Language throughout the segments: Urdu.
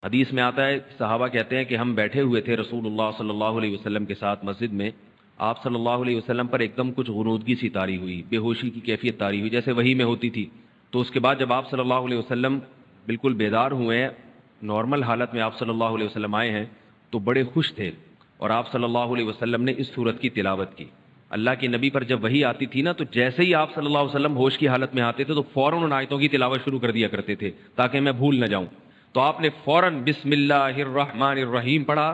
حدیث میں آتا ہے، صحابہ کہتے ہیں کہ ہم بیٹھے ہوئے تھے رسول اللہ صلی اللہ علیہ وسلم کے ساتھ مسجد میں، آپ صلی اللہ علیہ وسلم پر ایک دم کچھ غنودگی سی طاری ہوئی، بے ہوشی کی کیفیت طاری ہوئی جیسے وحی میں ہوتی تھی۔ تو اس کے بعد جب آپ صلی اللہ علیہ وسلم بالکل بیدار ہوئے ہیں، نارمل حالت میں آپ صلی اللہ علیہ وسلم آئے ہیں، تو بڑے خوش تھے، اور آپ صلی اللہ علیہ وسلم نے اس صورت کی تلاوت کی۔ اللہ کے نبی پر جب وحی آتی تھی نا، تو جیسے ہی آپ صلی اللہ علیہ وسلم ہوش کی حالت میں آتے تھے تو فوراً ان آیتوں کی تلاوت شروع کر دیا کرتے تھے تاکہ میں بھول نہ جاؤں۔ تو آپ نے فوراً بسم اللہ الرحمن الرحیم پڑھا،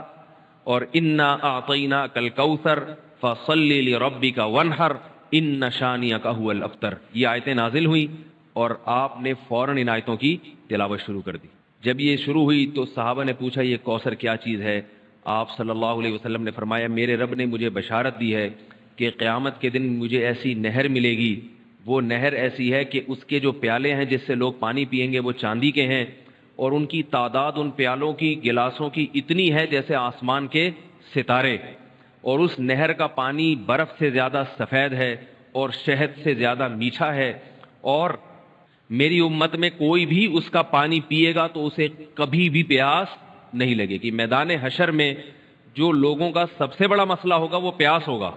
اور انا اعطیناک الکوثر فصلی لربک وانحر ان شانئک هو الابتر، یہ آیتیں نازل ہوئیں اور آپ نے فوراً ان آیتوں کی تلاوت شروع کر دی۔ جب یہ شروع ہوئی تو صحابہ نے پوچھا یہ کوثر کیا چیز ہے؟ آپ صلی اللہ علیہ وسلم نے فرمایا میرے رب نے مجھے بشارت دی ہے کہ قیامت کے دن مجھے ایسی نہر ملے گی، وہ نہر ایسی ہے کہ اس کے جو پیالے ہیں جس سے لوگ پانی پئیں گے وہ چاندی کے ہیں، اور ان کی تعداد ان پیالوں کی، گلاسوں کی اتنی ہے جیسے آسمان کے ستارے، اور اس نہر کا پانی برف سے زیادہ سفید ہے اور شہد سے زیادہ میٹھا ہے، اور میری امت میں کوئی بھی اس کا پانی پیے گا تو اسے کبھی بھی پیاس نہیں لگے گی۔ میدان حشر میں جو لوگوں کا سب سے بڑا مسئلہ ہوگا وہ پیاس ہوگا،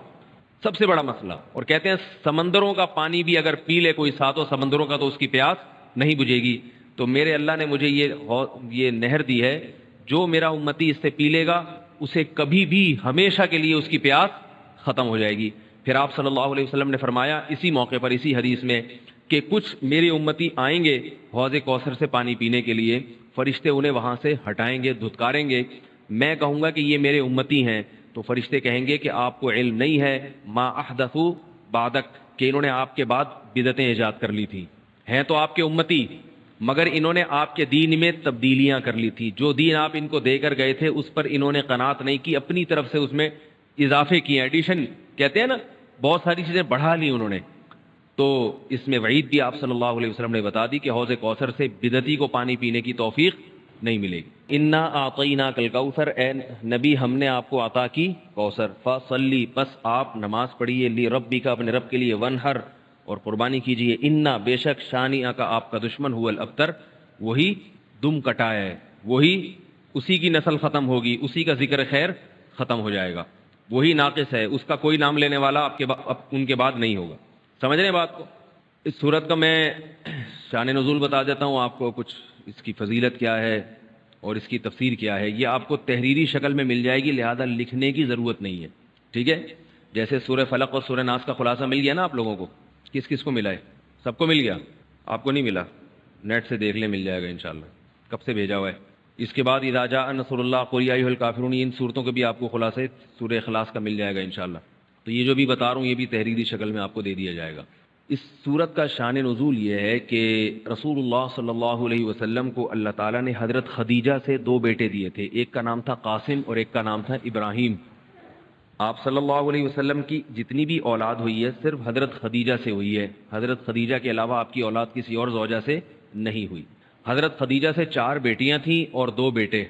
سب سے بڑا مسئلہ، اور کہتے ہیں سمندروں کا پانی بھی اگر پی لے کوئی ساتوں سمندروں کا تو اس کی پیاس نہیں بجھے گی۔ تو میرے اللہ نے مجھے یہ نہر دی ہے، جو میرا امتی اس سے پی لے گا اسے کبھی بھی ہمیشہ کے لیے اس کی پیاس ختم ہو جائے گی۔ پھر آپ صلی اللہ علیہ وسلم نے فرمایا اسی موقع پر، اسی حدیث میں، کہ کچھ میرے امتی آئیں گے حوض کوثر سے پانی پینے کے لیے، فرشتے انہیں وہاں سے ہٹائیں گے، دھتکاریں گے، میں کہوں گا کہ یہ میرے امتی ہیں، تو فرشتے کہیں گے کہ آپ کو علم نہیں ہے ما احدثوا بعدک، کہ انہوں نے آپ کے بعد بدعتیں ایجاد کر لی تھی، ہیں تو آپ کے امتی مگر انہوں نے آپ کے دین میں تبدیلیاں کر لی تھی، جو دین آپ ان کو دے کر گئے تھے اس پر انہوں نے قناعت نہیں کی، اپنی طرف سے اس میں اضافے کیے، ایڈیشن کہتے ہیں نا، بہت ساری چیزیں بڑھا لی انہوں نے۔ تو اس میں وعید بھی آپ صلی اللہ علیہ وسلم نے بتا دی کہ حوض کوثر سے بدعتی کو پانی پینے کی توفیق نہیں ملے گی۔ انا اعطیناک الکوثر، اے نبی ہم نے آپ کو عطا کی کوثر، فصلی پس آپ نماز پڑھیے، لربک اپنے رب کے لیے، وانحر اور قربانی کیجیے، انا بے شک شانئک کا آپ کا دشمن، هو الابتر وہی دم کٹا ہے، وہی اسی کی نسل ختم ہوگی، اسی کا ذکر خیر ختم ہو جائے گا، وہی ناقص ہے، اس کا کوئی نام لینے والا ان کے بعد نہیں ہوگا۔ سمجھ رہے ہیں بات کو؟ اس صورت کا میں شان نزول بتا دیتا ہوں آپ کو، کچھ اس کی فضیلت کیا ہے اور اس کی تفسیر کیا ہے، یہ آپ کو تحریری شکل میں مل جائے گی، لہذا لکھنے کی ضرورت نہیں ہے، ٹھیک ہے؟ جیسے سورہ فلق اور سورہ ناس کا خلاصہ مل گیا نا آپ لوگوں کو، کس کس کو ملا ہے؟ سب کو مل گیا؟ آپ کو نہیں ملا؟ نیٹ سے دیکھ لیں، مل جائے گا انشاءاللہ۔ کب سے بھیجا ہوا ہے؟ اس کے بعد اذا جاء نصر اللہ قل یا ایھا الکافرون، ان صورتوں کے بھی آپ کو خلاصے سورہ اخلاص کا مل جائے گا انشاءاللہ۔ تو یہ جو بھی بتا رہا ہوں یہ بھی تحریری شکل میں آپ کو دے دیا جائے گا۔ اس صورت کا شان نزول یہ ہے کہ رسول اللہ صلی اللہ علیہ وسلم کو اللہ تعالیٰ نے حضرت خدیجہ سے دو بیٹے دیے تھے، ایک کا نام تھا قاسم اور ایک کا نام تھا ابراہیم۔ آپ صلی اللہ علیہ وسلم کی جتنی بھی اولاد ہوئی ہے صرف حضرت خدیجہ سے ہوئی ہے، حضرت خدیجہ کے علاوہ آپ کی اولاد کسی اور زوجہ سے نہیں ہوئی۔ حضرت خدیجہ سے 4 بیٹیاں تھیں اور 2 بیٹے،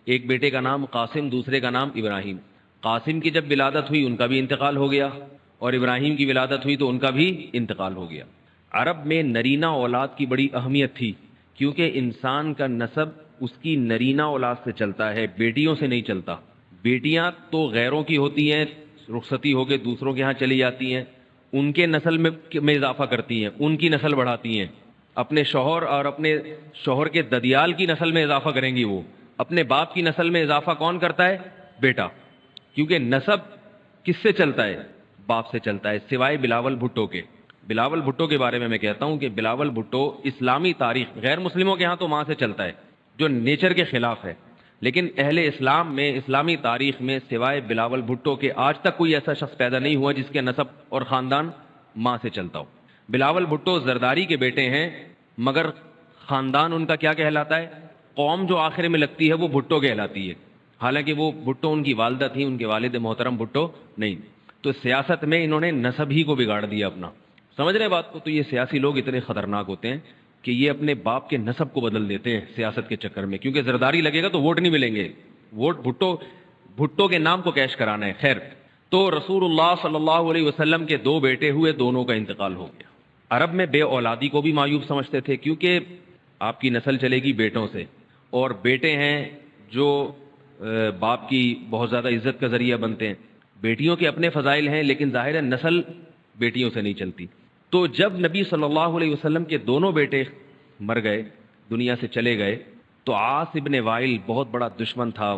ایک بیٹے کا نام قاسم، دوسرے کا نام ابراہیم۔ قاسم کی جب ولادت ہوئی ان کا بھی انتقال ہو گیا، اور ابراہیم کی ولادت ہوئی تو ان کا بھی انتقال ہو گیا۔ عرب میں نرینہ اولاد کی بڑی اہمیت تھی، کیونکہ انسان کا نسب اس کی نرینہ اولاد سے چلتا ہے، بیٹیوں سے نہیں چلتا۔ بیٹیاں تو غیروں کی ہوتی ہیں، رخصتی ہو کے دوسروں کے ہاں چلی جاتی ہیں، ان کے نسل میں اضافہ کرتی ہیں، ان کی نسل بڑھاتی ہیں، اپنے شوہر اور اپنے شوہر کے ددیال کی نسل میں اضافہ کریں گی، وہ اپنے باپ کی نسل میں اضافہ کون کرتا ہے؟ بیٹا، کیونکہ نسب کس سے چلتا ہے؟ باپ سے چلتا ہے، سوائے بلاول بھٹو کے۔ بلاول بھٹو کے بارے میں کہتا ہوں کہ بلاول بھٹو اسلامی تاریخ، غیر مسلموں کے ہاں تو ماں سے چلتا ہے جو نیچر کے خلاف ہے، لیکن اہل اسلام میں، اسلامی تاریخ میں سوائے بلاول بھٹو کے آج تک کوئی ایسا شخص پیدا نہیں ہوا جس کے نسب اور خاندان ماں سے چلتا ہو۔ بلاول بھٹو زرداری کے بیٹے ہیں، مگر خاندان ان کا کیا کہلاتا ہے؟ قوم جو آخر میں لگتی ہے وہ بھٹو کہلاتی ہے، حالانکہ وہ بھٹو ان کی والدہ تھی، ان کے والد محترم بھٹو نہیں۔ تو سیاست میں انہوں نے نسب ہی کو بگاڑ دیا اپنا، سمجھ رہے بات کو؟ تو یہ سیاسی لوگ اتنے خطرناک ہوتے ہیں کہ یہ اپنے باپ کے نسب کو بدل دیتے ہیں سیاست کے چکر میں، کیونکہ زرداری لگے گا تو ووٹ نہیں ملیں گے، ووٹ بھٹو کے نام کو کیش کرانا ہے۔ خیر، تو رسول اللہ صلی اللہ علیہ وسلم کے 2 بیٹے ہوئے، دونوں کا انتقال ہو گیا۔ عرب میں بے اولادی کو بھی معیوب سمجھتے تھے، کیونکہ آپ کی نسل چلے گی بیٹوں سے، اور بیٹے ہیں جو باپ کی بہت زیادہ عزت کا ذریعہ بنتے ہیں. بیٹیوں کے اپنے فضائل ہیں لیکن ظاہر ہے نسل بیٹیوں سے نہیں چلتی. تو جب نبی صلی اللہ علیہ وسلم کے دونوں بیٹے مر گئے, دنیا سے چلے گئے, تو عاص ابن وائل بہت بڑا دشمن تھا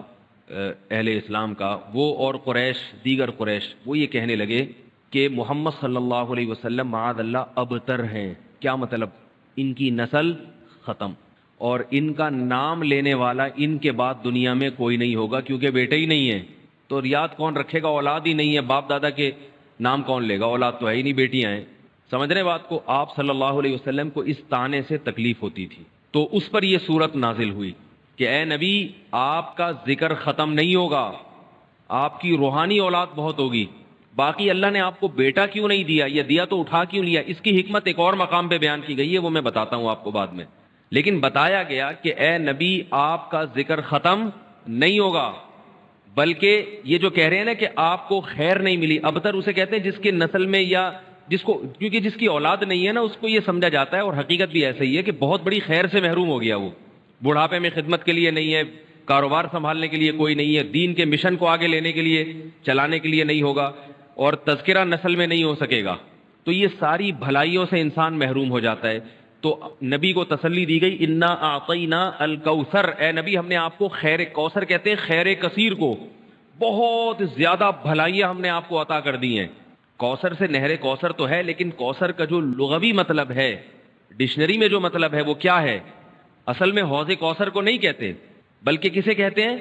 اہل اسلام کا, وہ اور قریش, دیگر قریش, وہ یہ کہنے لگے کہ محمد صلی اللہ علیہ وسلم معاذ اللہ ابتر ہیں. کیا مطلب؟ ان کی نسل ختم, اور ان کا نام لینے والا ان کے بعد دنیا میں کوئی نہیں ہوگا, کیونکہ بیٹے ہی نہیں ہیں تو یاد کون رکھے گا؟ اولاد ہی نہیں ہے, باپ دادا کے نام کون لے گا؟ اولاد تو ہے ہی نہیں, بیٹیاں ہیں. سمجھ رہے بات کو؟ آپ صلی اللہ علیہ وسلم کو اس طعنے سے تکلیف ہوتی تھی, تو اس پر یہ صورت نازل ہوئی کہ اے نبی آپ کا ذکر ختم نہیں ہوگا, آپ کی روحانی اولاد بہت ہوگی. باقی اللہ نے آپ کو بیٹا کیوں نہیں دیا, یا دیا تو اٹھا کیوں لیا, اس کی حکمت ایک اور مقام پہ بیان کی گئی ہے, وہ میں بتاتا ہوں آپ کو بعد میں. لیکن بتایا گیا کہ اے نبی آپ کا ذکر ختم نہیں ہوگا, بلکہ یہ جو کہہ رہے ہیں نا کہ آپ کو خیر نہیں ملی, ابتر اسے کہتے ہیں جس کے نسل میں یا جس کو, کیونکہ جس کی اولاد نہیں ہے نا اس کو یہ سمجھا جاتا ہے, اور حقیقت بھی ایسا ہی ہے کہ بہت بڑی خیر سے محروم ہو گیا. وہ بڑھاپے میں خدمت کے لیے نہیں ہے, کاروبار سنبھالنے کے لیے کوئی نہیں ہے, دین کے مشن کو آگے لینے کے لیے, چلانے کے لیے نہیں ہوگا, اور تذکرہ نسل میں نہیں ہو سکے گا. تو یہ ساری بھلائیوں سے انسان محروم ہو جاتا ہے. تو نبی کو تسلی دی گئی, انا اعطینا الکوثر, اے نبی ہم نے آپ کو خیر, کوثر کہتے ہیں خیر کثیر کو, بہت زیادہ بھلائیاں ہم نے آپ کو عطا کر دی ہیں. کوثر سے نہر کوثر تو ہے, لیکن کوثر کا جو لغوی مطلب ہے, ڈکشنری میں جو مطلب ہے وہ کیا ہے؟ اصل میں حوض کوثر کو نہیں کہتے, بلکہ کسے کہتے ہیں؟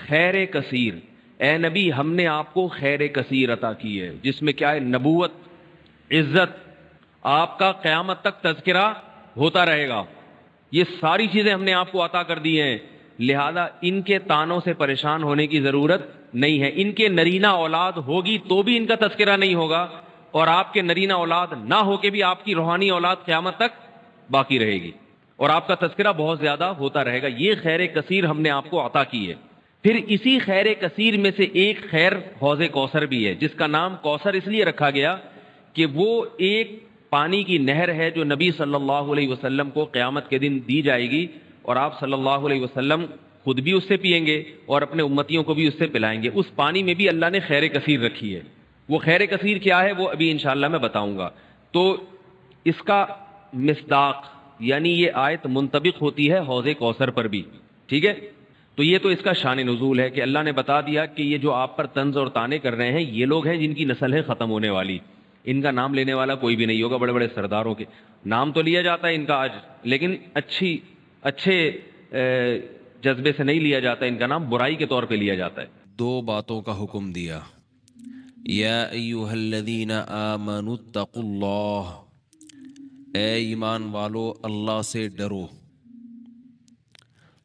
خیر کثیر. اے نبی ہم نے آپ کو خیر کثیر عطا کی ہے, جس میں کیا ہے؟ نبوت, عزت, آپ کا قیامت تک تذکرہ ہوتا رہے گا, یہ ساری چیزیں ہم نے آپ کو عطا کر دی ہیں. لہذا ان کے تانوں سے پریشان ہونے کی ضرورت نہیں ہے. ان کے نرینہ اولاد ہوگی تو بھی ان کا تذکرہ نہیں ہوگا, اور آپ کے نرینہ اولاد نہ ہو کے بھی آپ کی روحانی اولاد قیامت تک باقی رہے گی, اور آپ کا تذکرہ بہت زیادہ ہوتا رہے گا. یہ خیر کثیر ہم نے آپ کو عطا کی ہے. پھر اسی خیر کثیر میں سے ایک خیر حوض کوثر بھی ہے, جس کا نام کوثر اس لیے رکھا گیا کہ وہ ایک پانی کی نہر ہے جو نبی صلی اللہ علیہ وسلم کو قیامت کے دن دی جائے گی, اور آپ صلی اللہ علیہ وسلم خود بھی اس سے پئیں گے اور اپنے امتیوں کو بھی اس سے پلائیں گے. اس پانی میں بھی اللہ نے خیر کثیر رکھی ہے. وہ خیر کثیر کیا ہے وہ ابھی انشاءاللہ میں بتاؤں گا. تو اس کا مصداق یعنی یہ آیت منطبق ہوتی ہے حوض کوثر پر بھی, ٹھیک ہے. تو یہ تو اس کا شان نزول ہے کہ اللہ نے بتا دیا کہ یہ جو آپ پر طنز اور طعنے کر رہے ہیں یہ لوگ ہیں جن کی نسل ہے ختم ہونے والی, ان کا نام لینے والا کوئی بھی نہیں ہوگا. بڑے بڑے سرداروں کے نام تو لیا جاتا ہے ان کا آج, لیکن اچھے جذبے سے نہیں لیا جاتا ان کا نام, برائی کے طور پہ لیا جاتا ہے. دو باتوں کا حکم دیا, یا ایہا الذین آمنوا اتقوا اللہ, اے ایمان والو اللہ سے ڈرو,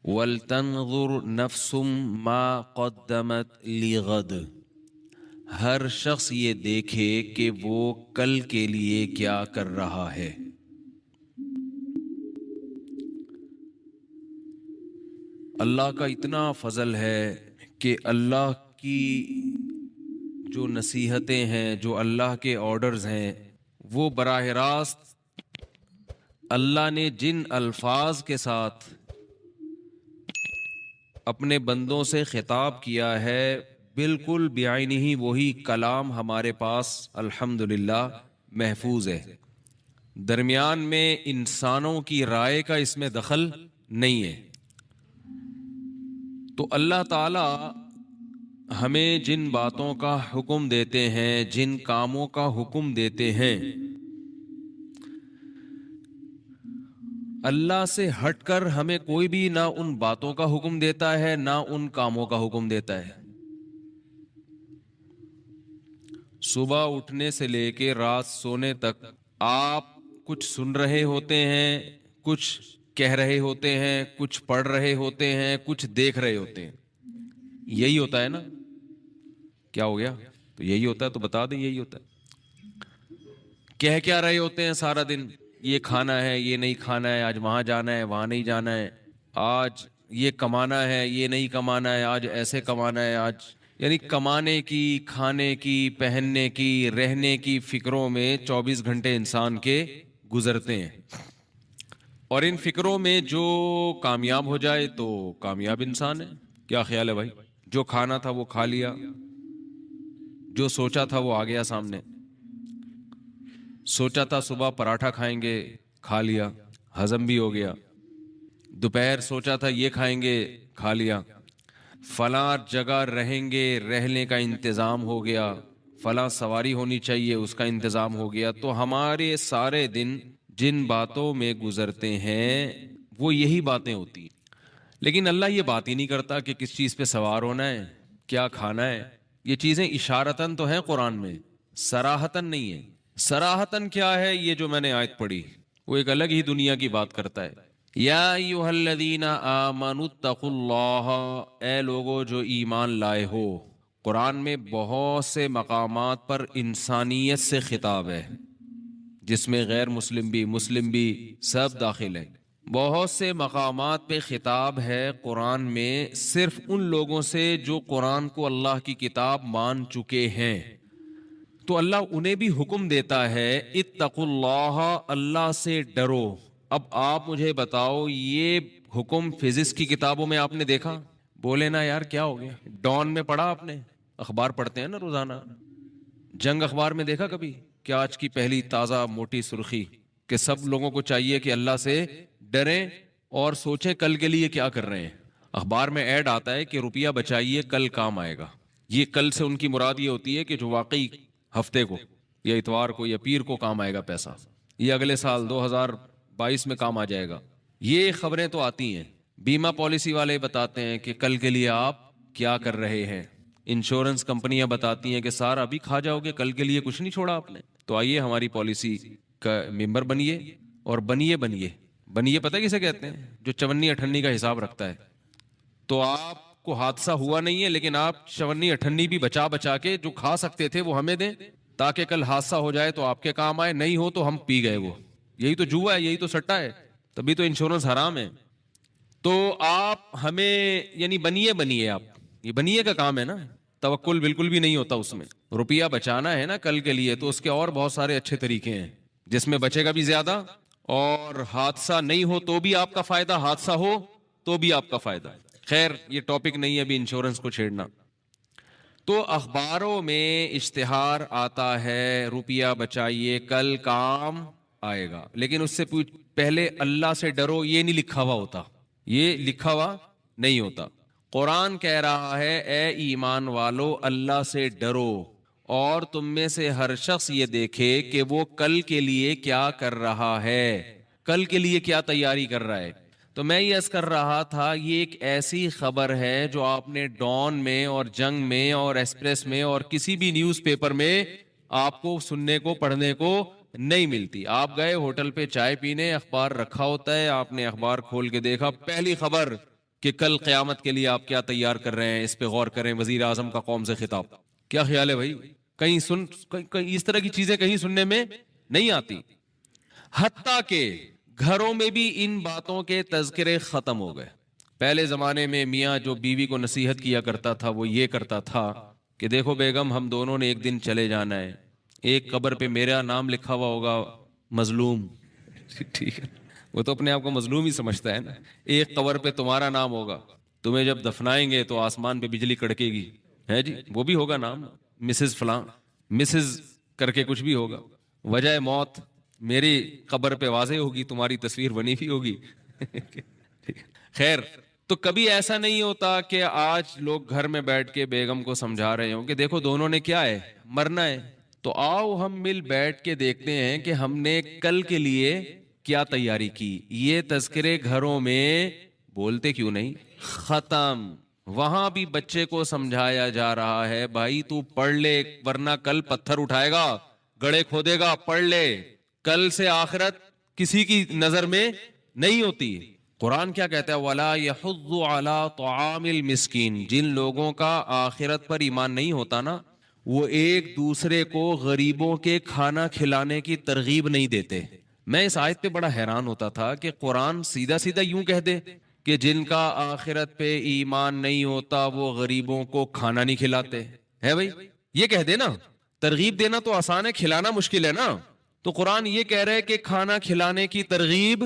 وَلْتَنْظُرْ نَفْسٌ مَا قَدَّمَتْ لِغَدْ, ہر شخص یہ دیکھے کہ وہ کل کے لیے کیا کر رہا ہے. اللہ کا اتنا فضل ہے کہ اللہ کی جو نصیحتیں ہیں, جو اللہ کے آرڈرز ہیں, وہ براہ راست اللہ نے جن الفاظ کے ساتھ اپنے بندوں سے خطاب کیا ہے بالکل بعینہ ہی وہی کلام ہمارے پاس الحمدللہ محفوظ ہے. درمیان میں انسانوں کی رائے کا اس میں دخل نہیں ہے. تو اللہ تعالی ہمیں جن باتوں کا حکم دیتے ہیں, جن کاموں کا حکم دیتے ہیں, اللہ سے ہٹ کر ہمیں کوئی بھی نہ ان باتوں کا حکم دیتا ہے نہ ان کاموں کا حکم دیتا ہے. صبح اٹھنے سے لے کے رات سونے تک آپ کچھ سن رہے ہوتے ہیں, کچھ کہہ رہے ہوتے ہیں, کچھ پڑھ رہے ہوتے ہیں, کچھ دیکھ رہے ہوتے ہیں. یہی ہوتا ہے نا؟ کیا ہو گیا؟ تو یہی ہوتا ہے, تو بتا دیں یہی ہوتا ہے. کہہ کیا رہے ہوتے ہیں سارا دن, یہ کھانا ہے, یہ نہیں کھانا ہے, آج وہاں جانا ہے, وہاں نہیں جانا ہے, آج یہ کمانا ہے, یہ نہیں کمانا ہے, آج ایسے کمانا ہے, آج یعنی کمانے کی, کھانے کی, پہننے کی, رہنے کی فکروں میں 24 گھنٹے انسان کے گزرتے ہیں. اور ان فکروں میں جو کامیاب ہو جائے تو کامیاب انسان ہے. کیا خیال ہے بھائی؟ جو کھانا تھا وہ کھا لیا، جو سوچا تھا وہ آ گیا سامنے. سوچا تھا صبح پراٹھا کھائیں گے، کھا لیا، ہضم بھی ہو گیا. دوپہر سوچا تھا یہ کھائیں گے، کھا لیا. فلاں جگہ رہیں گے، رہنے کا انتظام ہو گیا. فلاں سواری ہونی چاہیے، اس کا انتظام ہو گیا. تو ہمارے سارے دن جن باتوں میں گزرتے ہیں وہ یہی باتیں ہوتی ہیں. لیکن اللہ یہ بات ہی نہیں کرتا کہ کس چیز پہ سوار ہونا ہے، کیا کھانا ہے. یہ چیزیں اشارتاً تو ہیں قرآن میں، صراحتاً نہیں ہے. صراحتاً کیا ہے؟ یہ جو میں نے آیت پڑھی وہ ایک الگ ہی دنیا کی بات کرتا ہے. یا ایھا الذین آمنوا اتقوا اللہ، اے لوگو جو ایمان لائے ہو. قرآن میں بہت سے مقامات پر انسانیت سے خطاب ہے، جس میں غیر مسلم بھی مسلم بھی سب داخل ہیں. بہت سے مقامات پہ خطاب ہے قرآن میں صرف ان لوگوں سے جو قرآن کو اللہ کی کتاب مان چکے ہیں. تو اللہ انہیں بھی حکم دیتا ہے اتقوا اللہ، اللہ سے ڈرو. اب آپ مجھے بتاؤ، یہ حکم فزکس کی کتابوں میں آپ نے دیکھا؟ بولے نا یار کیا ہو گیا. ڈان میں پڑھا آپ نے؟ اخبار پڑھتے ہیں نا روزانہ. جنگ اخبار میں دیکھا کبھی کہ آج کی پہلی تازہ موٹی سرخی کہ سب لوگوں کو چاہیے کہ اللہ سے ڈریں اور سوچیں کل کے لیے کیا کر رہے ہیں. اخبار میں ایڈ آتا ہے کہ روپیہ بچائیے کل کام آئے گا. یہ کل سے ان کی مراد یہ ہوتی ہے کہ جو واقعی ہفتے کو یا اتوار کو یا پیر کو کام آئے گا پیسہ، یہ اگلے سال 2022 میں کام آ جائے گا. یہ خبریں تو آتی ہیں. بیمہ پالیسی والے بتاتے ہیں کہ کل کے لیے آپ کیا کر رہے ہیں. انشورنس کمپنیاں بتاتی ہیں کہ سارا ابھی کھا جاؤ گے، کل کے لیے کچھ نہیں چھوڑا آپ نے. تو آئیے ہماری پالیسی کا ممبر بنیے اور بنیے پتہ کسے کہتے ہیں؟ جو 54-58 کا حساب رکھتا ہے. تو آپ کو حادثہ ہوا نہیں ہے لیکن آپ 54-58 بھی بچا کے جو کھا سکتے تھے وہ ہمیں دیں تاکہ کل حادثہ ہو جائے تو آپ کے کام آئے، نہیں ہو تو ہم پی گئے. وہ یہی تو جوا ہے، یہی تو سٹا ہے، تبھی تو انشورنس حرام ہے. تو آپ ہمیں یعنی بنیے آپ، یہ بنیے کا کام ہے نا. توکل بالکل بھی نہیں ہوتا اس میں. روپیہ بچانا ہے نا کل کے لیے تو اس کے اور بہت سارے اچھے طریقے ہیں جس میں بچے گا بھی زیادہ، اور حادثہ نہیں ہو تو بھی آپ کا فائدہ، حادثہ ہو تو بھی آپ کا فائدہ. خیر یہ ٹاپک نہیں ہے ابھی انشورنس کو چھیڑنا. تو اخباروں میں اشتہار آتا ہے روپیہ بچائیے کل کام آئے گا، لیکن اس سے پہلے اللہ سے ڈرو یہ نہیں لکھا ہوا ہوتا، یہ لکھا ہوا نہیں ہوتا. قرآن کہہ رہا ہے اے ایمان والو اللہ سے ڈرو، اور تم میں سے ہر شخص یہ دیکھے کہ وہ کل کے لیے کیا کر رہا ہے، کل کے لیے کیا تیاری کر رہا ہے. تو میں یہ عرض کر رہا تھا یہ ایک ایسی خبر ہے جو آپ نے ڈان میں اور جنگ میں اور ایکسپریس میں اور کسی بھی نیوز پیپر میں آپ کو سننے کو پڑھنے کو نہیں ملتی. آپ گئے ہوٹل پہ چائے پینے، اخبار رکھا ہوتا ہے، آپ نے اخبار کھول کے دیکھا، پہلی خبر کہ کل قیامت کے لیے آپ کیا تیار کر رہے ہیں، اس پہ غور کریں. وزیر اعظم کا قوم سے خطاب. کیا خیال ہے بھائی؟ کہیں اس طرح کی چیزیں کہیں سننے میں نہیں آتی. حتیٰ کہ گھروں میں بھی ان باتوں کے تذکرے ختم ہو گئے. پہلے زمانے میں میاں جو بیوی کو نصیحت کیا کرتا تھا وہ یہ کرتا تھا کہ دیکھو بیگم ہم دونوں نے ایک دن چلے جانا ہے، ایک قبر پہ میرا نام لکھا ہوا ہوگا مظلوم، ٹھیک ہے، وہ تو اپنے آپ کو مظلوم ہی سمجھتا ہے نا. ایک قبر پہ تمہارا نام ہوگا، تمہیں جب دفنائیں گے تو آسمان پہ بجلی کڑکے گی، ہے جی، وہ بھی ہوگا نام مسز فلاں، مسز کر کے کچھ بھی ہوگا. وجہ موت میری قبر پہ واضح ہوگی، تمہاری تصویر بنی ہوئی ہوگی. خیر تو کبھی ایسا نہیں ہوتا کہ آج لوگ گھر میں بیٹھ کے بیگم کو سمجھا رہے ہوں کہ دیکھو دونوں نے کیا ہے، مرنا ہے، تو آؤ ہم مل بیٹھ کے دیکھتے ہیں کہ ہم نے کل کے لیے کیا تیاری کی. یہ تذکرے گھروں میں بولتے کیوں نہیں؟ ختم. وہاں بھی بچے کو سمجھایا جا رہا ہے بھائی تو پڑھ لے ورنہ کل پتھر اٹھائے گا، گڑھے کھودے گا، پڑھ لے. کل سے آخرت کسی کی نظر میں نہیں ہوتی. قرآن کیا کہتا ہے؟ وَلَا يَحُضُّ عَلَىٰ طَعَامِ الْمِسْكِينِ. جن لوگوں کا آخرت پر ایمان نہیں ہوتا نا، وہ ایک دوسرے کو غریبوں کے کھانا کھلانے کی ترغیب نہیں دیتے. میں اس آیت پہ بڑا حیران ہوتا تھا کہ قرآن سیدھا سیدھا یوں کہہ دے کہ جن کا آخرت پہ ایمان نہیں ہوتا وہ غریبوں کو کھانا نہیں کھلاتے. ہے بھائی یہ کہہ دے نا، ترغیب دینا تو آسان ہے، کھلانا مشکل ہے نا. تو قرآن یہ کہہ رہے کہ کھانا کھلانے کی ترغیب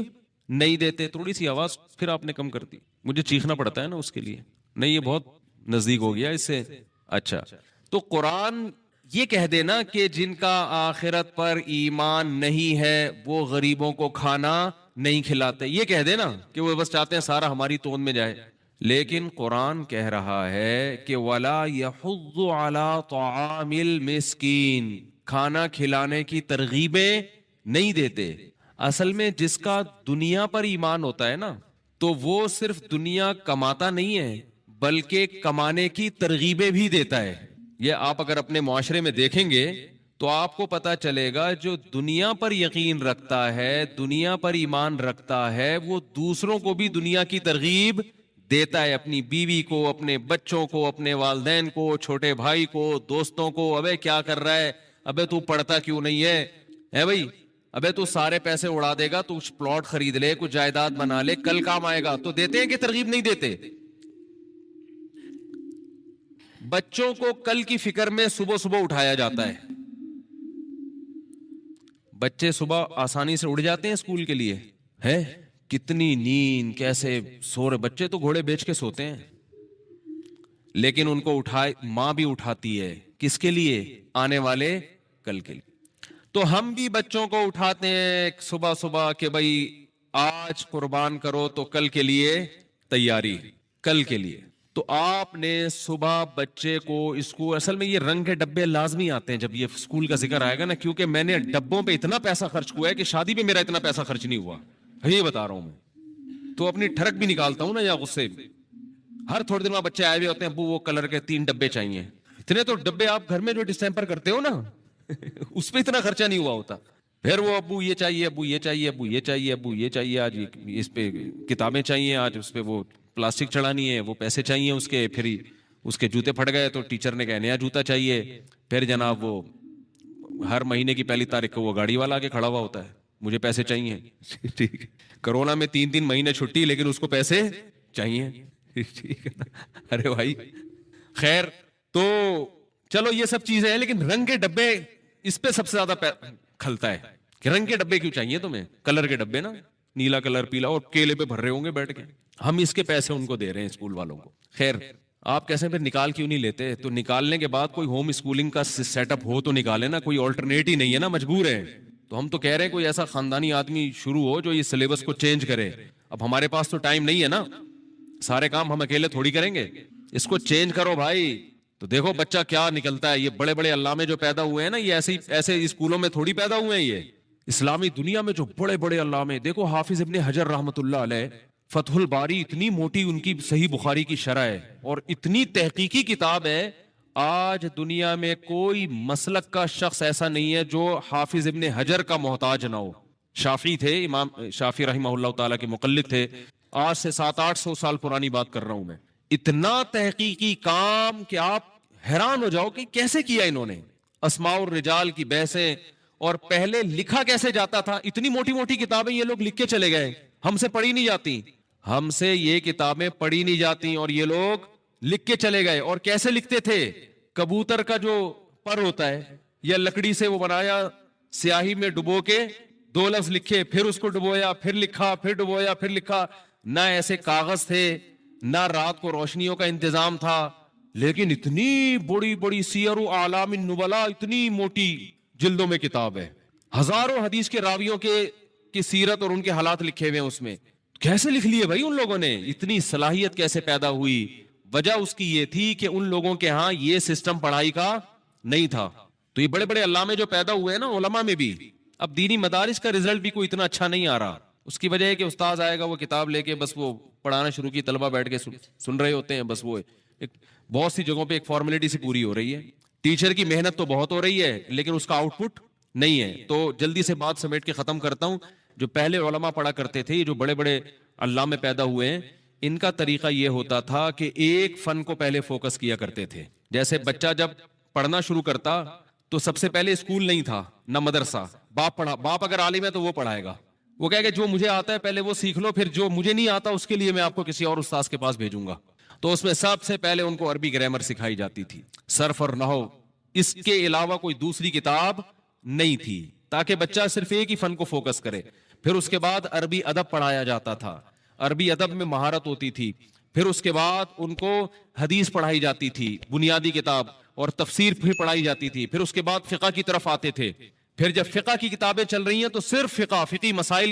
نہیں دیتے. تھوڑی سی آواز پھر آپ نے کم کر دی, مجھے چیخنا پڑتا ہے نا اس کے لیے. نہیں, یہ بہت نزدیک ہو گیا اس سے. اچھا, تو قرآن یہ کہہ دینا کہ جن کا آخرت پر ایمان نہیں ہے وہ غریبوں کو کھانا نہیں کھلاتے, یہ کہہ دینا کہ وہ بس چاہتے ہیں سارا ہماری توند میں جائے. لیکن قرآن کہہ رہا ہے کہ وَلَا يَحُضُّ عَلَىٰ طَعَامِ الْمِسْكِينِ, کھانا کھلانے کی ترغیبیں نہیں دیتے. اصل میں جس کا دنیا پر ایمان ہوتا ہے نا, تو وہ صرف دنیا کماتا نہیں ہے بلکہ کمانے کی ترغیبیں بھی دیتا ہے. یہ آپ اگر اپنے معاشرے میں دیکھیں گے تو آپ کو پتا چلے گا جو دنیا پر یقین رکھتا ہے, دنیا پر ایمان رکھتا ہے, وہ دوسروں کو بھی دنیا کی ترغیب دیتا ہے, اپنی بیوی کو, اپنے بچوں کو, اپنے والدین کو, چھوٹے بھائی کو, دوستوں کو. ابے کیا کر رہا ہے, ابے تو پڑھتا کیوں نہیں ہے بھائی, ابے تو سارے پیسے اڑا دے گا, تو کچھ پلاٹ خرید لے, کچھ جائیداد بنا لے, کل کام آئے گا. تو دیتے ہیں کہ ترغیب نہیں دیتے؟ بچوں کو کل کی فکر میں صبح صبح اٹھایا جاتا ہے. بچے صبح آسانی سے اڑ جاتے ہیں اسکول کے لیے, ہے کتنی نیند, کیسے سو رہے بچے, تو گھوڑے بیچ کے سوتے ہیں. لیکن ان کو اٹھائے ماں بھی اٹھاتی ہے, کس کے لیے؟ آنے والے کل کے لیے. تو ہم بھی بچوں کو اٹھاتے ہیں صبح صبح کہ بھائی آج قربان کرو تو کل کے لیے تیاری, کل کے لیے. تو آپ نے صبح بچے کو اسکول, اصل میں یہ رنگ کے ڈبے لازمی آتے ہیں جب یہ اسکول کا ذکر آئے گا نا, کیونکہ میں نے ڈبوں پہ اتنا پیسہ خرچ ہوا ہے کہ شادی پہ میرا اتنا پیسہ خرچ نہیں ہوا, یہ بتا رہا ہوں میں. تو اپنی ٹھڑک بھی نکالتا ہوں نا یا غصے. ہر تھوڑے دن میں بچے آئے ہوئے ہوتے ہیں, ابو وہ کلر کے 3 ڈبے چاہیے. اتنے تو ڈبے آپ گھر میں جو ڈسٹیمپر کرتے ہو نا اس پہ اتنا خرچہ نہیں ہوا ہوتا. پھر وہ ابو یہ چاہیے, ابو یہ چاہیے, ابو یہ چاہیے, ابو یہ چاہیے, آج اس پہ کتابیں چاہیے, آج اس پہ وہ پلاسٹک چڑھانی ہے, وہ پیسے چاہیے اس کے, پھر اس کے جوتے پھٹ گئے تو ٹیچر نے کہا نیا جوتا چاہیے. پھر جناب وہ ہر مہینے کی 1 تاریخ کو وہ گاڑی والا آگے کھڑا ہوا ہوتا ہے, مجھے پیسے چاہیے. ٹھیک ہے, کرونا میں 3 مہینے چھٹی, لیکن اس کو پیسے چاہیے. ٹھیک ہے نا, ارے بھائی خیر. تو چلو یہ سب چیزیں ہیں, لیکن رنگ کے ڈبے اس پہ سب سے زیادہ کھلتا ہے کہ رنگ کے ڈبے کیوں چاہیے تمہیں, کلر کے ڈبے نا, نیلا کلر, پیلا, اور کیلے پہ بھر رہے ہوں گے بیٹھ کے. ہم اس کے پیسے ان کو دے رہے ہیں اسکول والوں کو. خیر, آپ کیسے پھر نکال کیوں نہیں لیتے؟ تو نکالنے کے بعد کوئی ہوم اسکولنگ کا سیٹ اپ ہو تو نکالے نا, کوئی آلٹرنیٹ ہی نہیں ہے نا, مجبور ہے. تو ہم تو کہہ رہے ہیں کوئی ایسا خاندانی آدمی شروع ہو جو یہ سلیبس کو چینج کرے. اب ہمارے پاس تو ٹائم نہیں ہے نا, سارے کام ہم اکیلے تھوڑی کریں گے. اس کو چینج کرو بھائی. تو دیکھو بچہ کیا نکلتا ہے. یہ بڑے بڑے علامے جو پیدا ہوئے ہیں نا, یہ ایسے اسکولوں میں تھوڑی پیدا ہوئے ہیں. یہ اسلامی دنیا میں جو بڑے بڑے علامے, دیکھو حافظ ابن حجر رحمۃ اللہ علیہ, فتح الباری, اتنی موٹی ان کی صحیح بخاری کی شرح ہے, اور اتنی تحقیقی کتاب ہے. آج دنیا میں کوئی مسلک کا شخص ایسا نہیں ہے جو حافظ ابن حجر کا محتاج نہ ہو. شافعی تھے, امام شافعی رحمہ اللہ تعالیٰ کے مقلد تھے. آج سے 700-800 سال پرانی بات کر رہا ہوں میں. اتنا تحقیقی کام کہ آپ حیران ہو جاؤ کہ کیسے کیا انہوں نے. اسماء الرجال کی بحثیں, اور پہلے لکھا کیسے جاتا تھا. اتنی موٹی موٹی کتابیں یہ لوگ لکھ کے چلے گئے, ہم سے پڑھی نہیں جاتی. ہم سے یہ کتابیں پڑھی نہیں جاتی اور یہ لوگ لکھ کے چلے گئے. اور کیسے لکھتے تھے؟ کبوتر کا جو پر ہوتا ہے یا لکڑی سے وہ بنایا, سیاہی میں ڈبو کے 2 لفظ لکھے, پھر اس کو ڈبویا, پھر لکھا, پھر ڈبویا, پھر لکھا. نہ ایسے کاغذ تھے, نہ رات کو روشنیوں کا انتظام تھا, لیکن اتنی بڑی بڑی سیر و اعلام النبلاء, اتنی موٹی جلدوں میں کتاب ہے. ہزاروں حدیث کے راویوں کی سیرت اور ان کے حالات لکھے ہوئے ہیں اس میں. کیسے لکھ لیے بھائی ان لوگوں نے؟ اتنی صلاحیت کیسے پیدا ہوئی؟ وجہ اس کی یہ تھی کہ ان لوگوں کے ہاں یہ سسٹم پڑھائی کا نہیں تھا. تو یہ بڑے بڑے علامے جو پیدا ہوئے ہیں نا علماء میں بھی, اب دینی مدارس کا رزلٹ بھی کوئی اتنا اچھا نہیں آ رہا. اس کی وجہ ہے کہ استاذ آئے گا, وہ کتاب لے کے بس وہ پڑھانا شروع کی, طلبہ بیٹھ کے سن رہے ہوتے ہیں. بس وہ بہت سی جگہوں پہ ایک فارمیلٹی سی پوری ہو رہی ہے. ٹیچر کی محنت تو بہت ہو رہی ہے, لیکن اس کا آؤٹ پٹ نہیں ہے. تو جلدی سے بات سمیٹ کے ختم کرتا ہوں. جو پہلے علماء پڑھا کرتے تھے, جو بڑے بڑے علامے پیدا ہوئے ہیں, ان کا طریقہ یہ ہوتا تھا کہ ایک فن کو پہلے فوکس کیا کرتے تھے. جیسے بچہ جب پڑھنا شروع کرتا تو سب سے پہلے اسکول نہیں تھا, نہ مدرسہ. باپ اگر عالم ہے تو وہ پڑھائے گا, وہ کہے کہ جو مجھے آتا ہے پہلے وہ سیکھ لو, پھر جو مجھے نہیں آتا اس کے لیے میں آپ کو کسی اور استاذ کے پاس بھیجوں گا. تو اس میں سب سے پہلے ان کو عربی گرامر سکھائی جاتی تھی, صرف اور نحو. اس کے علاوہ کوئی دوسری کتاب نہیں تھی, تاکہ بچہ صرف ایک ہی فن کو فوکس کرے. پھر اس کے بعد عربی ادب پڑھایا جاتا تھا، عربی ادب میں مہارت ہوتی تھی، پھر اس کے بعد ان کو حدیث پڑھائی جاتی تھی، بنیادی کتاب، اور تفسیر بھی پڑھائی جاتی تھی، پھر اس کے بعد فقہ کی طرف آتے تھے، پھر جب فقہ کی کتابیں چل رہی ہیں تو صرف فقہ، فقہی مسائل